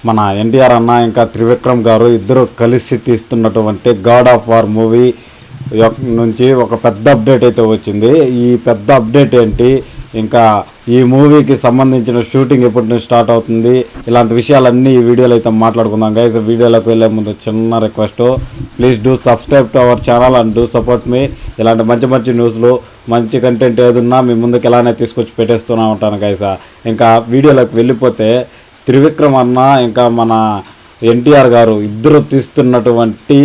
మన ఎన్టీఆర్ అన్న ఇంకా త్రివిక్రమ్ గారు ఇద్దరు కలిసి తీస్తున్నటువంటి గాడ్ ఆఫ్ వార్ మూవీ నుంచి ఒక పెద్ద అప్డేట్ అయితే వచ్చింది. ఈ పెద్ద అప్డేట్ ఏంటి, ఇంకా ఈ మూవీకి సంబంధించిన షూటింగ్ ఎప్పటి నుంచి స్టార్ట్ అవుతుంది, ఇలాంటి విషయాలన్నీ ఈ వీడియోలో అయితే మాట్లాడుకుందాం. గైస్, వీడియోలోకి వెళ్ళే ముందు చిన్న request, please do subscribe to our channel and do support me. ఇలాంటి మంచి మంచి న్యూస్లు, మంచి కంటెంట్ ఏదున్నా మీ ముందుకు ఎలానే తీసుకొచ్చి పెట్టేస్తూనే ఉంటాను గైస్. ఇంకా వీడియోలోకి వెళ్ళిపోతే, త్రివిక్రమ్ అన్న ఇంకా మన ఎన్టీఆర్ గారు ఇద్దరు తీస్తున్నటువంటి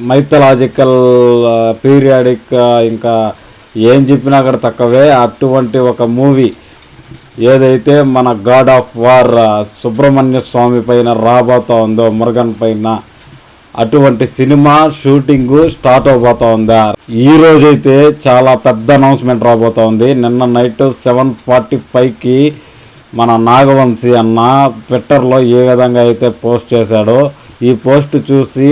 మైథలాజికల్ పీరియాడిక్, ఇంకా ఏం చెప్పినా అక్కడ తక్కువే, అటువంటి ఒక మూవీ ఏదైతే మన గాడ్ ఆఫ్ వార్ సుబ్రహ్మణ్య స్వామి పైన రాబోతూ ఉందో, మురుగన్ పైన, అటువంటి సినిమా షూటింగ్ స్టార్ట్ అవబోతూ ఉందా. ఈ రోజైతే చాలా పెద్ద అనౌన్స్మెంట్ రాబోతూ ఉంది. నిన్న నైట్ 7:45కి మన నాగవంశీ అన్న ట్విట్టర్లో ఏ విధంగా అయితే పోస్ట్ చేశాడో, ఈ పోస్ట్ చూసి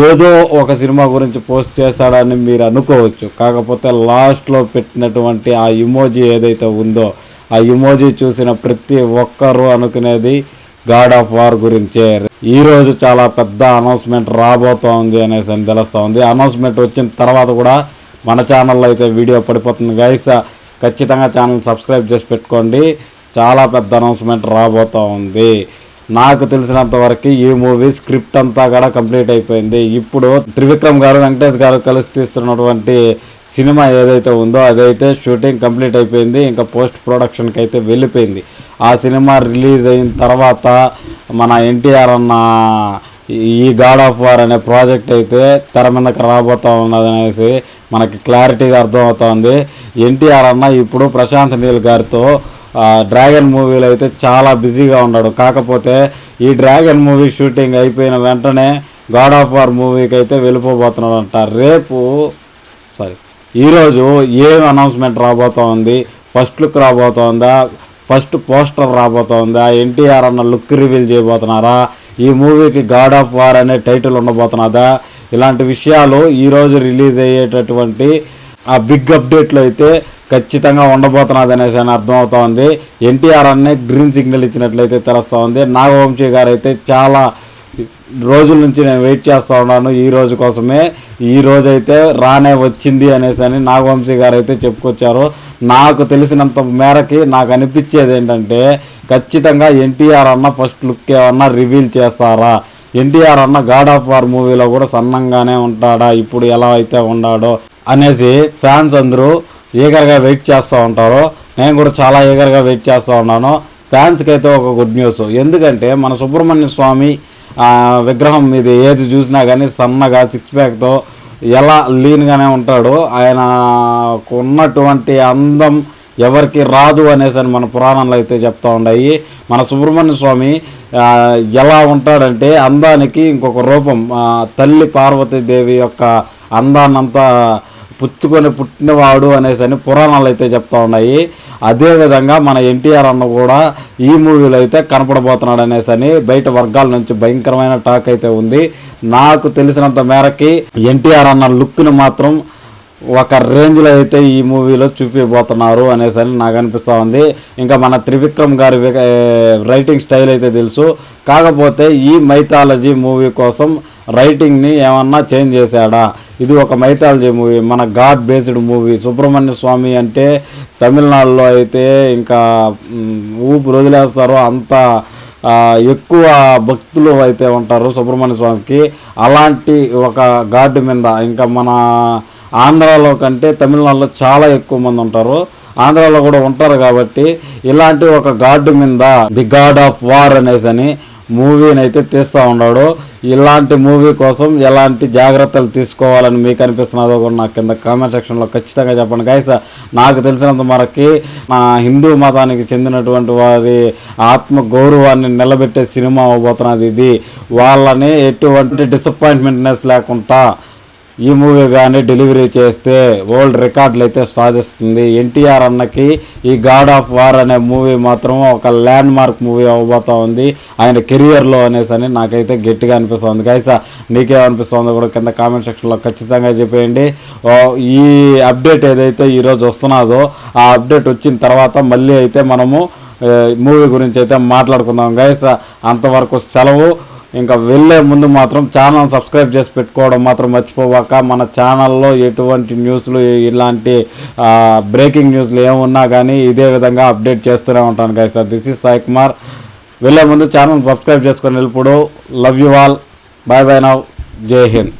ఏదో ఒక సినిమా గురించి పోస్ట్ చేశాడని మీరు అనుకోవచ్చు. కాకపోతే లాస్ట్లో పెట్టినటువంటి ఆ ఇమోజీ ఏదైతే ఉందో, ఆ ఇమోజీ చూసిన ప్రతి ఒక్కరూ అనుకునేది గాడ్ ఆఫ్ వార్ గురించే. ఈరోజు చాలా పెద్ద అనౌన్స్మెంట్ రాబోతూ ఉంది అనేసి అని తెలుస్తూ ఉంది. అనౌన్స్మెంట్ వచ్చిన తర్వాత కూడా మన ఛానల్లో అయితే వీడియో పడిపోతుంది గైస్. ఖచ్చితంగా ఛానల్ సబ్స్క్రైబ్ చేసి పెట్టుకోండి. చాలా పెద్ద అనౌన్స్మెంట్ రాబోతూ ఉంది. నాకు తెలిసినంత వరకు ఈ మూవీ స్క్రిప్ట్ అంతా కూడా కంప్లీట్ అయిపోయింది. ఇప్పుడు త్రివిక్రమ్ గారు, వెంకటేష్ గారు కలిసి తీస్తున్నటువంటి సినిమా ఏదైతే ఉందో అదైతే షూటింగ్ కంప్లీట్ అయిపోయింది. ఇంకా పోస్ట్ ప్రొడక్షన్కి అయితే వెళ్ళిపోయింది. ఆ సినిమా రిలీజ్ అయిన తర్వాత మన ఎన్టీఆర్ అన్న ఈ గాడ్ ఆఫ్ వార్ అనే ప్రాజెక్ట్ అయితే తెర మీదకి రాబోతూ ఉన్నది అనేసి మనకి క్లారిటీగా అర్థమవుతోంది. ఎన్టీఆర్ అన్న ఇప్పుడు ప్రశాంత్ నీల్ గారితో డ్రాగన్ మూవీలో అయితే చాలా బిజీగా ఉన్నాడు. కాకపోతే ఈ డ్రాగన్ మూవీ షూటింగ్ అయిపోయిన వెంటనే గాడ్ ఆఫ్ వార్ మూవీకి అయితే వెళ్ళిపోబోతున్నాడంట. ఈరోజు ఏం అనౌన్స్మెంట్ రాబోతూ ఉంది, ఫస్ట్ లుక్ రాబోతోందా, ఫస్ట్ పోస్టర్ రాబోతోందా, ఎన్టీఆర్ అన్న లుక్ రివీల్ చేయబోతున్నారా, ఈ మూవీకి గాడ్ ఆఫ్ వార్ అనే టైటిల్ ఉండబోతున్నదా, ఇలాంటి విషయాలు ఈరోజు రిలీజ్ అయ్యేటటువంటి ఆ బిగ్ అప్డేట్లో అయితే ఖచ్చితంగా ఉండబోతున్నది అనేసి అని అర్థమవుతా ఉంది. ఎన్టీఆర్ అన్నే గ్రీన్ సిగ్నల్ ఇచ్చినట్లయితే తెలుస్తూ ఉంది. నాగవంశీ గారు అయితే చాలా రోజుల నుంచి నేను వెయిట్ చేస్తూ ఉన్నాను ఈ రోజు కోసమే, ఈ రోజైతే రానే వచ్చింది అనేసి అని నాగవంశీ గారు అయితే చెప్పుకొచ్చారు. నాకు తెలిసినంత మేరకి నాకు అనిపించేది ఏంటంటే, ఖచ్చితంగా ఎన్టీఆర్ అన్న ఫస్ట్ లుక్ ఏమన్నా రివీల్ చేస్తారా, ఎన్టీఆర్ అన్న గాడ్ ఆఫ్ వార్ మూవీలో కూడా సన్నంగానే ఉంటాడా, ఇప్పుడు ఎలా అయితే ఉన్నాడో అనేసి ఫ్యాన్స్ అందరూ ఈగర్గా వెయిట్ చేస్తూ ఉంటారు. నేను కూడా చాలా ఈగర్గా వెయిట్ చేస్తూ ఉన్నాను. ఫ్యాన్స్కి అయితే ఒక గుడ్ న్యూస్, ఎందుకంటే మన సుబ్రహ్మణ్య స్వామి విగ్రహం మీద ఏది చూసినా కానీ సన్నగా సిక్స్ ప్యాక్తో ఎలా లీన్గానే ఉంటాడు. ఆయనకు ఉన్నటువంటి అందం ఎవరికి రాదు అనేసి అని మన పురాణాలు అయితే చెప్తూ ఉన్నాయి. మన సుబ్రహ్మణ్య స్వామి ఎలా ఉంటాడంటే, అందానికి ఇంకొక రూపం, తల్లి పార్వతీదేవి యొక్క అందాన్నంతా పుచ్చుకొని పుట్టినవాడు అనేసి అని పురాణాలు అయితే చెప్తా ఉన్నాయి. అదేవిధంగా మన ఎన్టీఆర్ అన్న కూడా ఈ మూవీలో అయితే కనపడబోతున్నాడు అనేసి అని బయట వర్గాల నుంచి భయంకరమైన టాక్ అయితే ఉంది. నాకు తెలిసినంత మేరకి ఎన్టీఆర్ అన్న లుక్ని మాత్రం ఒక రేంజ్లో అయితే ఈ మూవీలో చూపిపోతున్నారు అనేసి అని నాకు అనిపిస్తూ ఉంది. ఇంకా మన త్రివిక్రమ్ గారి రైటింగ్ స్టైల్ అయితే తెలుసు, కాకపోతే ఈ మైథాలజీ మూవీ కోసం రైటింగ్ని ఏమన్నా చేంజ్ చేశాడా. ఇది ఒక మైథాలజీ మూవీ, మన గాడ్ బేస్డ్ మూవీ. సుబ్రహ్మణ్య స్వామి అంటే తమిళనాడులో అయితే ఇంకా ఊపు వదిలేస్తారు, అంత ఎక్కువ భక్తులు అయితే ఉంటారు సుబ్రహ్మణ్య స్వామికి. అలాంటి ఒక గాడ్ మీద ఇంకా మన ఆంధ్రాలో కంటే తమిళనాడులో చాలా ఎక్కువ మంది ఉంటారు, ఆంధ్రాలో కూడా ఉంటారు. కాబట్టి ఇలాంటి ఒక గాడ్ మీద ది గాడ్ ఆఫ్ వార్ అనేసి అని మూవీని అయితే తీస్తూ ఉన్నాడు. ఇలాంటి మూవీ కోసం ఎలాంటి జాగ్రత్తలు తీసుకోవాలని మీకు అనిపిస్తున్నదో కూడా నాకు కింద కామెంట్ సెక్షన్లో ఖచ్చితంగా చెప్పండి గైస్. నాకు తెలిసినంత మనకి నా హిందూ మతానికి చెందినటువంటి వారి ఆత్మ గౌరవాన్ని నిలబెట్టే సినిమా అవబోతున్నది ఇది. వాళ్ళని ఎటువంటి డిసప్పాయింట్మెంట్నెస్ లేకుండా ఈ మూవీ కానీ డెలివరీ చేస్తే వరల్డ్ రికార్డులు అయితే సాధిస్తుంది. ఎన్టీఆర్ అన్నకి ఈ గాడ్ ఆఫ్ వార్ అనే మూవీ మాత్రం ఒక ల్యాండ్ మార్క్ మూవీ అవ్వబోతూ ఉంది ఆయన కెరియర్లో అనేసి అని నాకైతే గట్టిగా అనిపిస్తుంది గైస్. నీకేమనిపిస్తుందో కూడా కింద కామెంట్ సెక్షన్లో ఖచ్చితంగా చెప్పేయండి. ఈ అప్డేట్ ఏదైతే ఈరోజు వస్తున్నదో ఆ అప్డేట్ వచ్చిన తర్వాత మళ్ళీ అయితే మనము మూవీ గురించి అయితే మాట్లాడుకుందాం గైస్. అంతవరకు సెలవు. ఇంకా వెళ్ళే ముందు మాత్రం ఛానల్ సబ్స్క్రైబ్ చేసి పెట్టుకోవడం మాత్రం మర్చిపోవాక. మన ఛానల్లో ఎటువంటి న్యూస్లు, ఇలాంటి బ్రేకింగ్ న్యూస్లు ఏమున్నా కానీ ఇదే విధంగా అప్డేట్ చేస్తూనే ఉంటాను guys. This is Sai Kumar. వెళ్ళే ముందు ఛానల్ సబ్స్క్రైబ్ చేసుకొని వెళ్ళిపోడు. Love you all. Bye bye now. Jai Hind.